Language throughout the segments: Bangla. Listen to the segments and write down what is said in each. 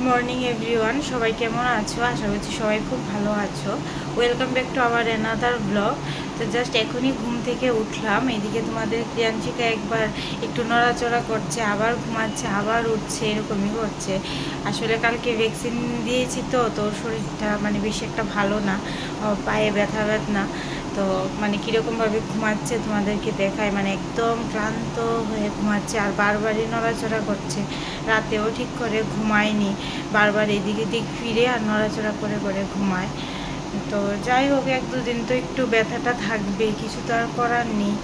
মর্নিং এভরিওয়ান, সবাই কেমন আছো? আশা করছি সবাই খুব ভালো আছো। Welcome back to our another blog. তো জাস্ট এখনই ঘুম থেকে উঠলাম। এদিকে তোমাদের ক্রিয়াঞ্চিকা একবার একটু নড়াচড়া করছে, আবার ঘুমাচ্ছে, আবার উঠছে, এরকমই করছে। আসলে কালকে ভ্যাকসিন দিয়েছি তো শরীরটা বেশি একটা ভালো না, পায়ে ব্যথা ব্যথা। তো কীরকমভাবে ঘুমাচ্ছে তোমাদেরকে দেখায়, একদম ক্লান্ত হয়ে ঘুমাচ্ছে আর বারবারই নড়াচড়া করছে। রাতেও ঠিক করে ঘুমায়নি, বারবার এদিক এদিক ফিরে আর নড়াচড়া করে করে ঘুমায়। তো যাই হোক, 1-2 দিন তো একটু ব্যথাটা থাকবে, কিছু তো আর করার নেই।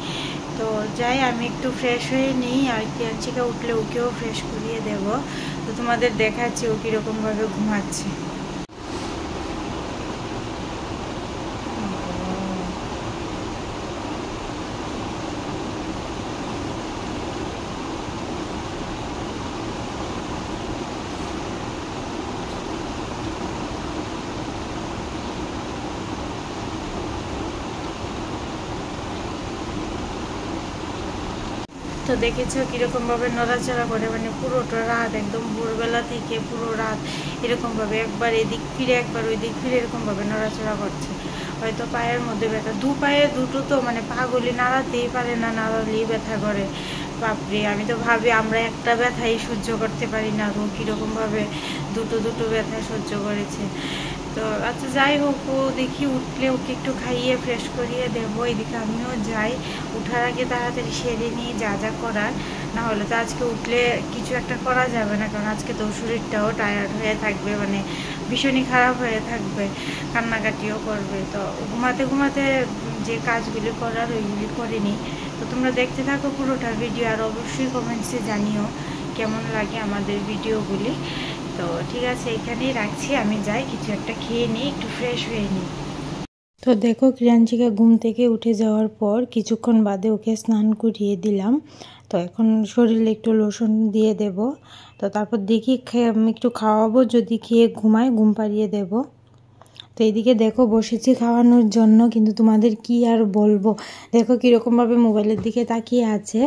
তো যাই, আমি একটু ফ্রেশ হয়ে নিই, আর ক্রিয়াঞ্চিকা উঠলে ওকেও ফ্রেশ করিয়ে দেব। তো তোমাদের দেখাচ্ছি ও কীরকমভাবে ঘুমাচ্ছে। তো দেখেছো কীরকমভাবে নড়াচড়া করে, পুরোটা রাত, একদম ভোরবেলা থেকে পুরো রাত এরকমভাবে একবার এদিক ফিরে একবার ওই দিক ফিরে এরকমভাবে নড়াচড়া করছে। হয়তো পায়ের মধ্যে ব্যথা, দু পায়ে দুটো তো পাগুলি নাড়াতেই পারে না, নাড়ালেই ব্যথা করে। বাপরে, আমি তো ভাবি আমরা একটা ব্যথাই সহ্য করতে পারি না, তো কীরকমভাবে দুটো দুটো ব্যথা সহ্য করেছে। তো আচ্ছা, যাই হোক, ও দেখি উঠলে ওকে একটু খাইয়ে ফ্রেশ করিয়ে দেবো। এদিকে আমিও যাই, উঠার আগে তাড়াতাড়ি সেরে নিয়ে যা যা করার, না হলে তো আজকে উঠলে কিছু একটা করা যাবে না, কারণ আজকে তো শরীরটাও টায়ার্ড হয়ে থাকবে, ভীষণই খারাপ হয়ে থাকবে, কান্নাকাটিও করবে। তো ঘুমাতে ঘুমাতে যে কাজগুলি করার ওইগুলি করে নিই। তো তোমরা দেখতে থাকো পুরোটা ভিডিও, আর অবশ্যই কমেন্টসে জানিও কেমন লাগে আমাদের ভিডিওগুলি। তো ঠিক আছে, এখানেই রাখছি, আমি যাই কিছু একটা খেয়ে নিই, একটু ফ্রেশ হয়ে নিই। তো দেখো, ক্রিয়াঞ্চিকা ঘুম থেকে উঠে যাওয়ার পর কিছুক্ষণ বাদে ওকে স্নান করিয়ে দিলাম। তো এখন শরীরে একটু লোশন দিয়ে দেব। তো তারপর দেখি একটু খাওয়াবো, যদি খেয়ে ঘুমায় ঘুম পাড়িয়ে দেব। তো এইদিকে দেখো বসেছি খাওয়ানোর জন্য, কিন্তু তোমাদের কি আর বলবো, দেখো কীরকমভাবে মোবাইলের দিকে তাকিয়ে আছে,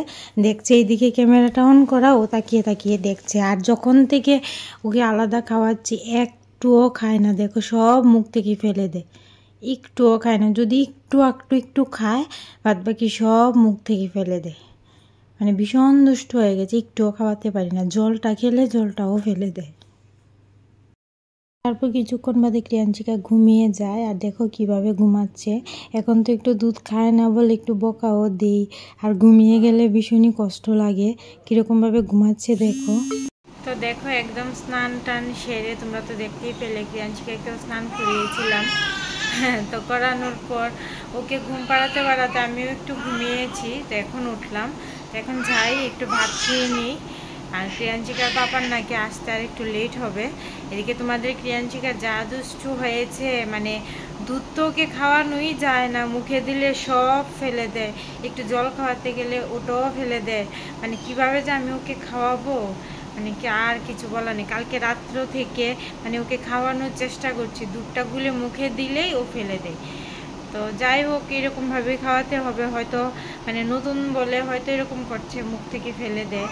দেখছে এইদিকে ক্যামেরাটা অন করা, ও তাকিয়ে তাকিয়ে দেখছে। আর যখন থেকে ওকে আলাদা খাওয়াচ্ছি একটুও খায় না, দেখো সব মুখ থেকে ফেলে দেয়, একটুও খায় না। যদি একটু খায়, বাদ বাকি সব মুখ থেকে ফেলে দেয়। ভীষণ দুষ্ট হয়ে গেছে, একটুও খাওয়াতে পারি না, জলটা খেলে জলটাও ফেলে দেয়। তারপর কিছুক্ষণ বাদে ক্রিয়াঞ্চিকা ঘুমিয়ে যায়, আর দেখো কিভাবে ঘুমাচ্ছে। এখন তো একটু দুধ খায় না বলে একটু বকাও দিই, আর ঘুমিয়ে গেলে ভীষণই কষ্ট লাগে। কীরকমভাবে ঘুমাচ্ছে দেখো। তো দেখো, একদম স্নান টান সেরে, তোমরা তো দেখতেই পেলে, ক্রিয়াঞ্চিকাকেও স্নান করিয়েছিলাম। হ্যাঁ, তো করানোর পর ওকে ঘুম পাড়াতে পাড়াতে আমিও একটু ঘুমিয়েছি। তো এখন উঠলাম, এখন যাই একটু ভাত খেয়ে নিই। আর ক্রিয়াঞ্চিকার পাপার নাকি আসতে আর একটু লেট হবে। এদিকে তোমাদের ক্রিয়াঞ্চিকা যা দুষ্টু হয়েছে, দুধ তো ওকে খাওয়ানোই যায় না, মুখে দিলে সব ফেলে দেয়, একটু জল খাওয়াতে গেলে ওটাও ফেলে দেয়। কিভাবে যে আমি ওকে খাওয়াবো, কি আর কিছু বলা নেই। কালকে রাত্র থেকে ওকে খাওয়ানোর চেষ্টা করছি, দুধটা গুলে মুখে দিলেই ও ফেলে দেয়। তো যাই হোক, এরকমভাবে খাওয়াতে হবে হয়তো, নতুন বলে হয়তো এরকম করছে, মুখ থেকে ফেলে দেয়।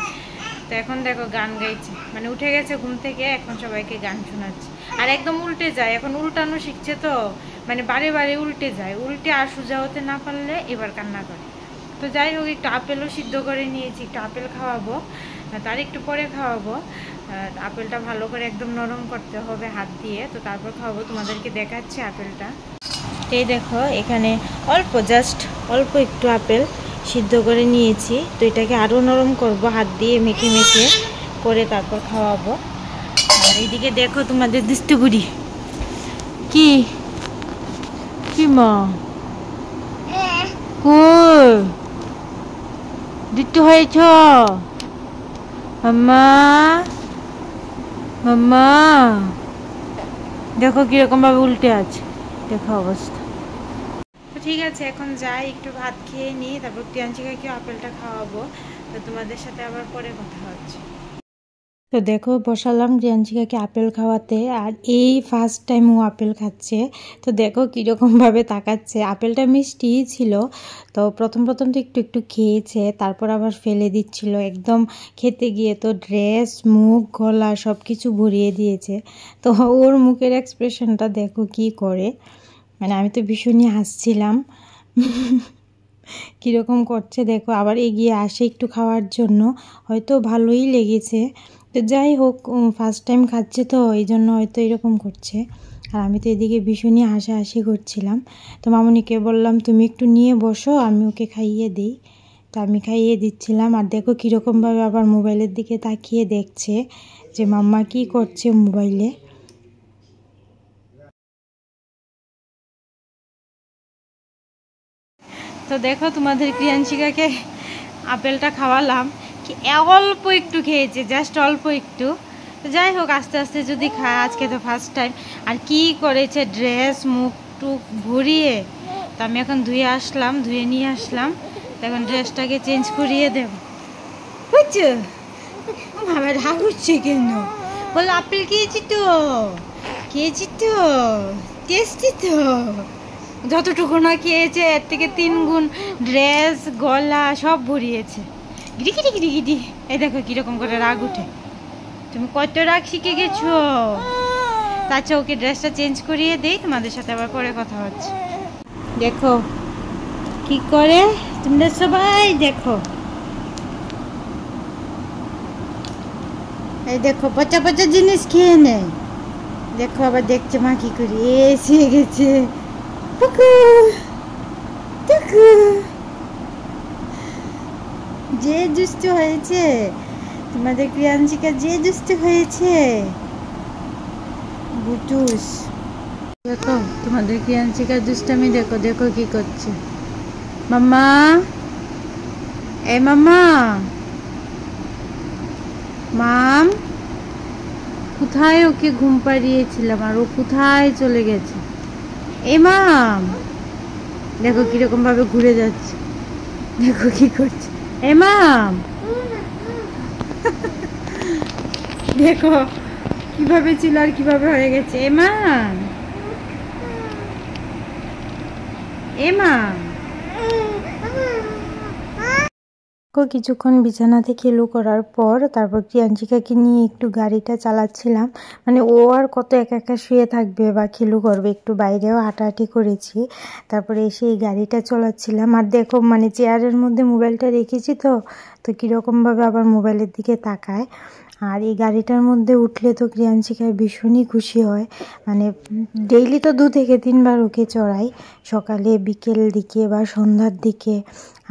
তো এখন দেখো গান গাইছে, উঠে গেছে ঘুম থেকে, এখন সবাইকে গান শোনাচ্ছে। আর একদম উল্টে যায়, এখন উল্টানো শিখছে তো, বারে বারে উল্টে যায়, উল্টে আর সোজা হতে না পারলে এবার কান্না করে। তো যাই হোক, একটু আপেলও সিদ্ধ করে নিয়েছি, একটু আপেল খাওয়াবো, তার একটু পরে খাওয়াবো। আপেলটা ভালো করে একদম নরম করতে হবে হাত দিয়ে, তো তারপর খাওয়াবো। তোমাদেরকে দেখাচ্ছি আপেলটা। এই দেখো, এখানে জাস্ট অল্প একটু আপেল সিদ্ধ করে নিয়েছি। তো এটাকে আরও নরম করব, হাত দিয়ে মেখে মেখে করে তারপর খাওয়াবো। আর এইদিকে দেখো তোমাদের দুষ্টু বুড়ি, কি কি মা কই দুষ্টু হয়েছ মাম্মা? মাম্মা দেখো কিরকম ভাবে উল্টে আছে, দেখো অবস্থা। তো ঠিক আছে, এখন যাই একটু ভাত খেয়ে নিই, তারপর ক্রিয়াঞ্চিকাকে আপেলটা খাওয়াবো। তো তোমাদের সাথে আবার পরে কথা হচ্ছে। তো দেখো বসালাম রিয়ানশিকাকে আপেল খাওয়াতে, আর এই ফার্স্ট টাইম ও আপেল খাচ্ছে। তো দেখো কীরকমভাবে তাকাচ্ছে। আপেলটা মিষ্টি ছিল, তো প্রথম প্রথম তো একটু একটু খেয়েছে, তারপর আবার ফেলে দিচ্ছিল। একদম খেতে গিয়ে তো ড্রেস, মুখ, গলা সব কিছু ভরিয়ে দিয়েছে। তো ওর মুখের এক্সপ্রেশনটা দেখো কি করে, মানে আমি তো ভীষণই হাসছিলাম। কীরকম করছে দেখো, আবার এগিয়ে আসে একটু খাওয়ার জন্য, হয়তো ভালোই লেগেছে। তো যাই হোক, ফার্স্ট টাইম খাচ্ছে তো এই জন্য হয়তো এরকম করছে। আর আমি তো এদিকে ভীষণই হাসাহাসি করছিলাম। তো মামুনিকে বললাম তুমি একটু নিয়ে বসো, আমি ওকে খাইয়ে দিই। তো আমি খাইয়ে দিচ্ছিলাম, আর দেখো কীরকমভাবে আবার মোবাইলের দিকে তাকিয়ে দেখছে যে মাম্মা কি করছে মোবাইলে। তো দেখো তোমাদের রিয়ানশিকাকে আপেলটা খাওয়ালাম, কি অল্প একটু খেয়েছে, জাস্ট অল্প একটু। তো যাই হোক, আস্তে আস্তে যদি খায়, আজকে তো ফার্স্ট টাইম। আর কি করেছে, ড্রেস মুখ টুক ভরিয়ে। তো আমি এখন ধুয়ে নিয়ে আসলাম। তো এখন ড্রেসটাকে চেঞ্জ করিয়ে দেব। বুঝছো, আমার রাগ হচ্ছে কেন? বলো আপেল খেয়েছি তো, টেস্টি তো। যতটুকু না খেয়েছে এর থেকে 3 গুণ ড্রেস, গলা সব ভরিয়েছে। গিরি গিরি গিরি গিরি। এই দেখো কিরকম করে রাগ উঠে। তুমি কত রাগ শিখে গেছো। আচ্ছা, ওকে ড্রেসটা চেঞ্জ করিয়ে দেই, তোমাদের সাথে আবার পরে কথা হচ্ছে। দেখো কি করে, তোমরা সবাই দেখো। এই দেখো পচা পচা জিনিস খেয়ে নেয়। দেখো আবার দেখছে মা কি করি, এসে গেছে। যে দুষ্ট হয়েছে তোমাদের রিয়ানশিকা, যে দুষ্ট হয়েছে বুটুস। দেখো তোমাদের রিয়ানশিকার দুষ্টামি দেখো, দেখো কি করছে। মাম্মা, এ মাম্মা, মাম, কোথায় ওকে ঘুম পাড়িয়েছিলাম আর ও কোথায় চলে গেছে? এ মাম, দেখো কিরকম ভাবে ঘুরে যাচ্ছে, দেখো কি করছে। এ মাম, দেখো কিভাবে ছিল আর কিভাবে হয়ে গেছে। এ মাম, এ মাম। কিছুক্ষণ বিছানা থেকে এলো করার পর তারপর রিয়ানশিকাকে নিয়ে একটু গাড়িটা চালাচ্ছিলাম। মানে ও আর কত একা একা শুয়ে থাকবে বা খেলু করবে, একটু বাইরেও হাঁটাহাঁটি করেছি। তারপরে এসে এই গাড়িটা চালাচ্ছিলাম। আর দেখো মানে চেয়ারের মধ্যে মোবাইলটা রেখেছি, তো কীরকমভাবে আবার মোবাইলের দিকে তাকায়। আর এই গাড়িটার মধ্যে উঠলে তো রিয়ানশিকা ভীষণই খুশি হয়। মানে ডেইলি তো 2 থেকে 3 বার ওকে চড়াই, সকালে, বিকেল দিকে বা সন্ধ্যার দিকে।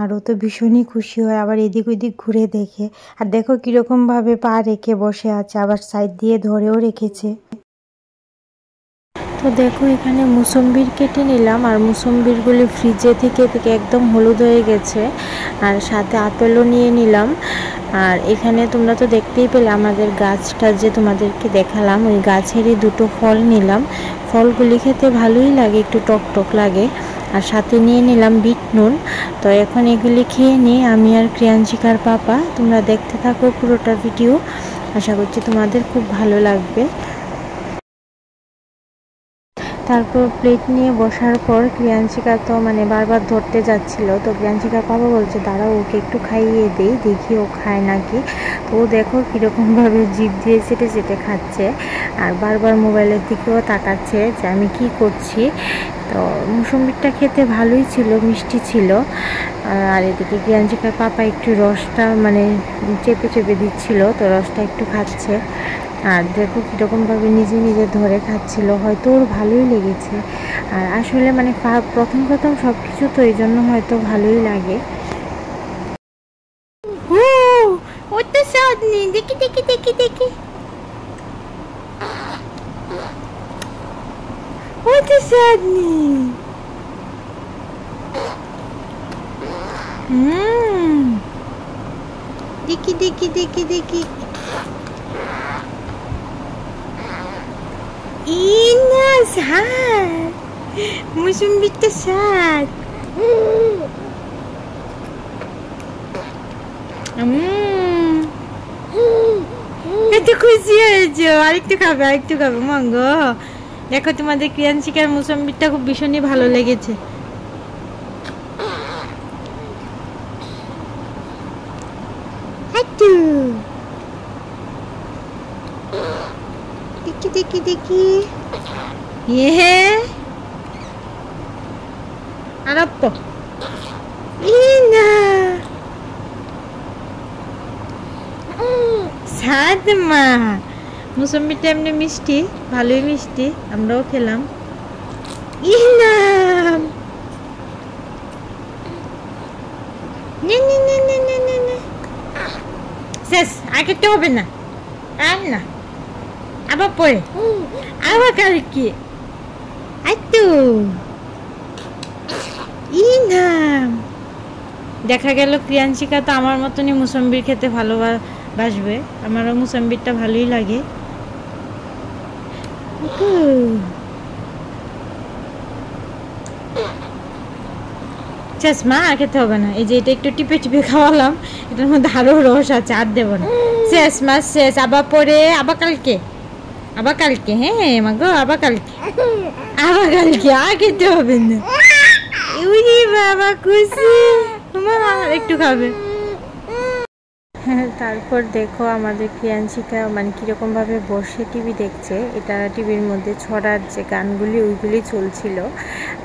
আর ও তো ভীষণই খুশি হয়, আবার এদিক ওদিক ঘুরে দেখে। আর দেখো কীরকমভাবে পা রেখে বসে আছে, আবার সাইড দিয়ে ধরেও রেখেছে। তো দেখো এখানে মুসম্বির কেটে নিলাম, আর মুসম্বিরগুলি ফ্রিজে থেকে একদম হলুদ হয়ে গেছে। আর সাথে আপেলও নিয়ে নিলাম। আর এখানে তোমরা তো দেখতেই পেলে আমাদের গাছটা যে তোমাদেরকে দেখালাম, ওই গাছেরই 2টো ফল নিলাম। ফলগুলি খেতে ভালোই লাগে, একটু টক টক লাগে। আর সাথে নিয়ে নিলাম বিট নুন। তো এখন এগুলি খেয়ে নিই আমি আর রিয়ানশিকার পাপা। তোমরা দেখতে থাকো পুরোটা ভিডিও, আশা করছি তোমাদের খুব ভালো লাগবে। তারপর প্লেট নিয়ে বসার পর রিয়ানশিকা তো মানে বারবার ধরতে যাচ্ছিল। তো রিয়ানশিকার বাবা বলছে দাঁড়াও, ওকে একটু খাইয়ে দেই, দেখি ও খায় নাকি। তো ও দেখো কীরকমভাবে জিভ দিয়ে চেটে চেটে খাচ্ছে, আর বারবার মোবাইলের দিকেও তাকাচ্ছে যে আমি কি করছি। তো মুসম্বিটা খেতে ভালোই ছিল, মিষ্টি ছিল। আর এদিকে রিয়ানশিকার পাপা একটু রসটা মানে চেপে চেপে দিচ্ছিল, তো রসটা একটু খাচ্ছে। আর দেখো কীরকমভাবে নিজে নিজে ধরে খাচ্ছিল, হয়তো ওর ভালোই লেগেছে। আর আসলে মানে প্রথম সব কিছু তো এই জন্য হয়তো ভালোই লাগে। ও তো স্বাদ নেই, দেখি দেখি দেখি দেখি, ও তো স্বাদ নেই। দেখি দেখি দেখি দেখি, না স্বাদ, মুসম্বিটা স্বাদ। এত খুশি হয়েছো, আরেকটু খাবে আরেকটু খাবে মঙ্গ। দেখো তোমাদের ক্রিয়াংশিকার মুসম্বিটা খুব ভীষণই ভালো লেগেছে। দেখি দেখি দেখি ইয়ে আরাপ্প ইনা সাদ মা। মুসম্বিটা এমনি মিষ্টি, ভালোই মিষ্টি, আমরাও খেলাম। ইনাম শেষ, আগে তো হবে না, আর না আবার পরে আবার কালকে আইতো। ইনাম দেখা গেল ক্রিয়াংশিকা তো আমার মতনই মুসম্বির খেতে ভালোবাসবে, আমারও মুসম্বিরটা ভালোই লাগে। মা আর খেতে হবে না, এই যে এটা একটু টিপে টিপে খাওয়ালাম, এটার মধ্যে আরো রস আছে, আর দেবো না। শেষ মা শেষ, আবার পরে আবার কালকে, আবার কালকে, হ্যাঁ মা গো আবার কালকে, আবার কালকে, আর খেতে হবে না। বাবা খুশি, তোমার একটু খাবে। তারপর দেখো আমাদের ক্রিয়াংশিকা মানে কীরকমভাবে বসে টিভি দেখছে। এটা টিভির মধ্যে ছড়ার যে গানগুলি ওইগুলি চলছিল,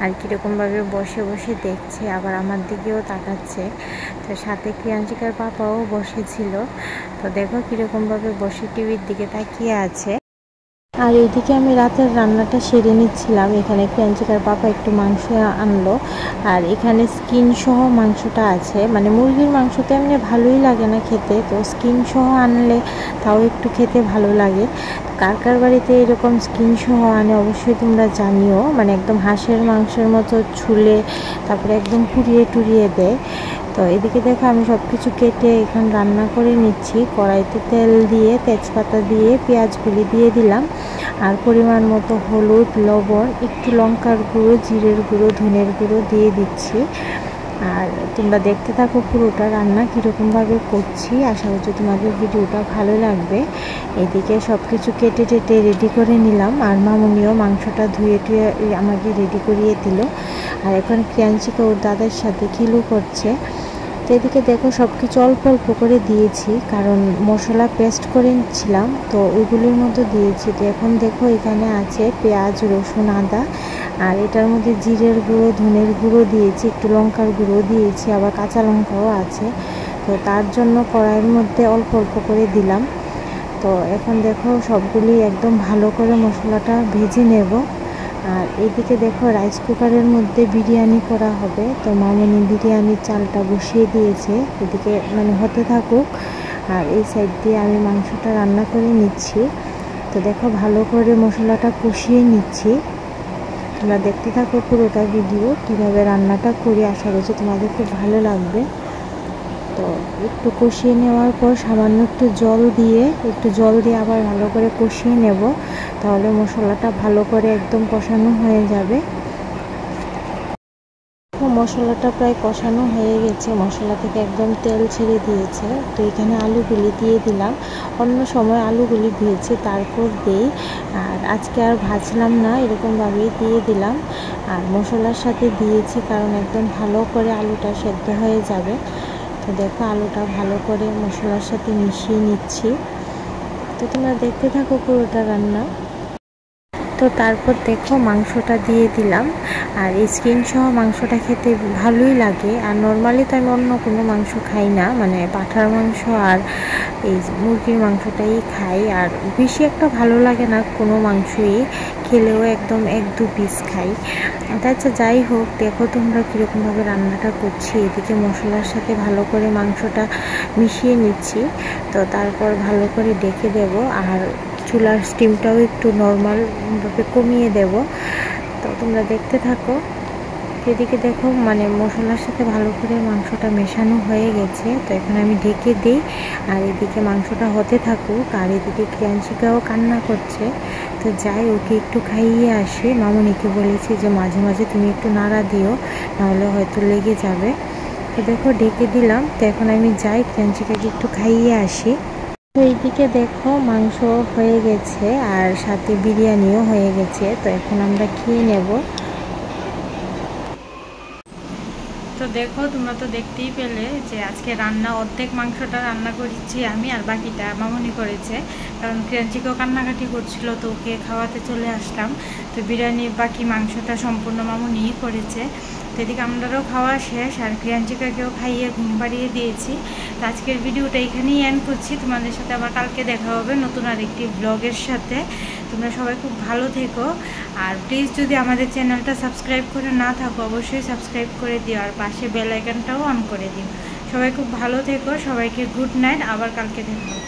আর কীরকমভাবে বসে বসে দেখছে, আবার আমার দিকেও তাকাচ্ছে। তো সাথে ক্রিয়াংশিকার পাপাও বসেছিল। তো দেখো কীরকমভাবে বসে টিভির দিকে তাকিয়ে আছে। আর এইদিকে আমি রাতের রান্নাটা সেরে নিচ্ছিলাম। এখানে ক্রিয়াংশিকার পাপা একটু মাংস আনলো, আর এখানে স্কিন সহ মাংসটা আছে। মানে মুরগির মাংস তো এমনি ভালোই লাগে না খেতে, তো স্কিন সহ আনলে তাও একটু খেতে ভালো লাগে। কার কার বাড়িতে এরকম স্কিন সহ আনে অবশ্যই তোমরা জানিও। মানে একদম হাঁসের মাংসের মতো ছুলে তারপরে একদম পুড়িয়ে টুরিয়ে দেয়। তো এদিকে দেখো আমি সব কিছু কেটে এখানে রান্না করে নিচ্ছি। কড়াইতে তেল দিয়ে তেজপাতা দিয়ে পেঁয়াজগুলি দিয়ে দিলাম, আর পরিমাণ মতো হলুদ, লবণ, একটু লঙ্কার গুঁড়ো, জিরের গুঁড়ো, ধনের গুঁড়ো দিয়ে দিচ্ছি। আর তোমরা দেখতে থাকো পুরোটা রান্না কীরকমভাবে করছি। আশা করছি তোমাদের ভিডিওটা ভালো লাগবে। এদিকে সব কিছু কেটে টেটে রেডি করে নিলাম, আর মামুনিও মাংসটা ধুয়ে টুয়ে আমাকে রেডি করিয়ে দিল। আর এখন ক্রিয়াংশিকা ওর দাদার সাথে খিলু করছে। তো এদিকে দেখো সব কিছু অল্প অল্প করে দিয়েছি, কারণ মশলা পেস্ট করে নিচ্ছিলাম, তো ওইগুলির মধ্যে দিয়েছি। তো এখন দেখো এখানে আছে পেঁয়াজ, রসুন, আদা, আর এটার মধ্যে জিরের গুঁড়ো, ধনের গুঁড়ো দিয়েছি, একটু লঙ্কার গুঁড়ো দিয়েছি, আবার কাঁচা লঙ্কাও আছে। তো তার জন্য কড়াইয়ের মধ্যে অল্প অল্প করে দিলাম। তো এখন দেখো সবগুলি একদম ভালো করে মশলাটা ভেজে নেব। আর এদিকে দেখো রাইস কুকারের মধ্যে বিরিয়ানি করা হবে। তো মামনি বিরিয়ানির চালটা বসিয়ে দিয়েছে, এদিকে মানে হতে থাকুক, আর এই সাইড দিয়ে আমি মাংসটা রান্না করে নিচ্ছি। তো দেখো ভালো করে মশলাটা কষিয়ে নিচ্ছি। তোমরা দেখতে থাকো পুরোটা ভিডিও কীভাবে রান্নাটা করি, আশা করছি তোমাদের খুব ভালো লাগবে। তো একটু কষিয়ে নেওয়ার পর সামান্য একটু জল দিয়ে আবার ভালো করে কষিয়ে নেব, তাহলে মশলাটা ভালো করে একদম কষানো হয়ে যাবে। মশলাটা প্রায় কষানো হয়ে গেছে, মশলা থেকে একদম তেল ছেড়ে দিয়েছে। তো এখানে আলুগুলি দিয়ে দিলাম। অন্য সময় আলুগুলি ভেজে তারপর দিই, আর আজকে আর ভাজলাম না, এরকমভাবেই দিয়ে দিলাম। আর মশলার সাথে দিয়েছি কারণ একদম ভালো করে আলুটা সেদ্ধ হয়ে যাবে। তো দেখো আলুটা ভালো করে মশলার সাথে মিশিয়ে নিচ্ছি। তো তোমরা দেখতে থাকো পুরোটা রান্না। তো তারপর দেখো মাংসটা দিয়ে দিলাম, আর এই স্কিন সহ মাংসটা খেতে ভালোই লাগে। আর নর্মালি তো আমি অন্য কোনো মাংস খাই না, মানে পাঁঠার মাংস আর এই মুরগির মাংসটাই খাই। আর বেশি একটা ভালো লাগে না কোনো মাংসই, খেলেও একদম 1-2 পিস খাই। আচ্ছা যাই হোক, দেখো তোমরা কীরকমভাবে রান্নাটা করছি। এদিকে মশলার সাথে ভালো করে মাংসটা মিশিয়ে নিচ্ছি। তো তারপর ভালো করে ডেকে দেব, আর চুলার স্টিমটাও একটু নর্মালভাবে কমিয়ে দেব। তো তোমরা দেখতে থাকো। এদিকে দেখো মানে মশলার সাথে ভালো করে মাংসটা মেশানো হয়ে গেছে। তো এখন আমি ঢেকে দিই, আর এদিকে মাংসটা হতে থাকুক। আর এদিকে ক্রিয়াংশিকাও কান্না করছে। তো যাই ওকে একটু খাইয়ে আসি। মামুনিকে বলেছি যে মাঝে মাঝে তুমি একটু নাড়া দিও, নাহলে হয়তো লেগে যাবে। তো দেখো ঢেকে দিলাম। তো এখন আমি যাই ক্রিয়াংশিকাকে একটু খাইয়ে আসি। তো এইদিকে দেখো মাংস হয়ে গেছে আর সাথে বিরিয়ানিও হয়ে গেছে। তো এখন আমরা খেয়ে নেব। তো দেখো তোমরা তো দেখতেই পেলে যে আজকে রান্না অর্ধেক মাংসটা রান্না করেছি আমি, আর বাকিটা মামুনি করেছে, কারণ ক্রিয়াঞ্চিকেও কান্নাকাটি করছিল, তো ওকে খাওয়াতে চলে আসলাম। তো বিরিয়ানির বাকি মাংসটা সম্পূর্ণ মামুনিই করেছে। তো এদিকে আমরাও খাওয়া শেষ, আর ক্রিয়াঞ্চিকাকেও খাইয়ে ঘুম পাড়িয়ে দিয়েছি। তো আজকের ভিডিওটা এখানেই এন্ড করছি। তোমাদের সাথে আবার কালকে দেখা হবে নতুন আরেকটি ব্লগের সাথে। তোমরা সবাই খুব ভালো থেকো, আর প্লিজ যদি আমাদের চ্যানেলটা সাবস্ক্রাইব করে না থাকো অবশ্যই সাবস্ক্রাইব করে দিও, আর পাশে বেল আইকনটাও অন করে দিও। সবাই খুব ভালো থেকো, সবাইকে গুড নাইট, আবার কালকে দেখা হবে।